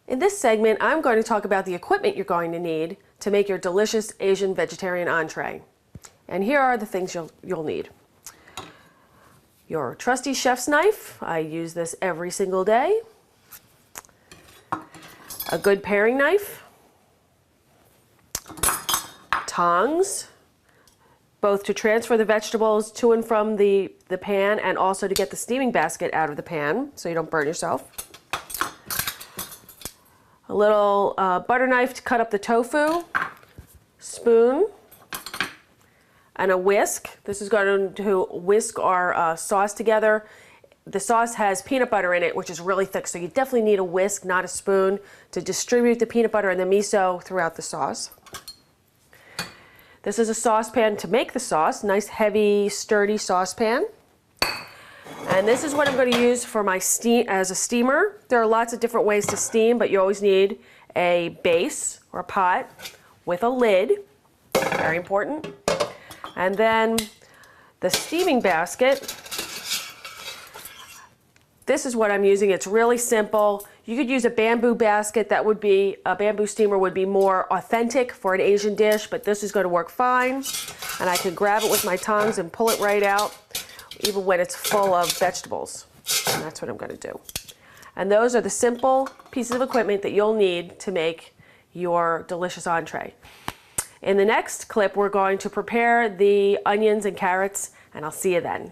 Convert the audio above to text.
In this segment, I'm going to talk about the equipment you're going to need to make your delicious Asian vegetarian entree. And here are the things you'll need. Your trusty chef's knife. I use this every single day. A good paring knife. Tongs, both to transfer the vegetables to and from the pan and also to get the steaming basket out of the pan so you don't burn yourself. A little butter knife to cut up the tofu, spoon, and a whisk. This is going to whisk our sauce together. The sauce has peanut butter in it, which is really thick, so you definitely need a whisk, not a spoon, to distribute the peanut butter and the miso throughout the sauce. This is a saucepan to make the sauce, nice heavy sturdy saucepan. And this is what I'm going to use for my as a steamer. There are lots of different ways to steam, but you always need a base or a pot with a lid, very important. And then the steaming basket. This is what I'm using. It's really simple. You could use a bamboo basket. That would be, a bamboo steamer would be more authentic for an Asian dish, but this is going to work fine. And I can grab it with my tongs and pull it right out, even when it's full of vegetables. And that's what I'm going to do. And those are the simple pieces of equipment that you'll need to make your delicious entree. In the next clip, we're going to prepare the onions and carrots, and I'll see you then.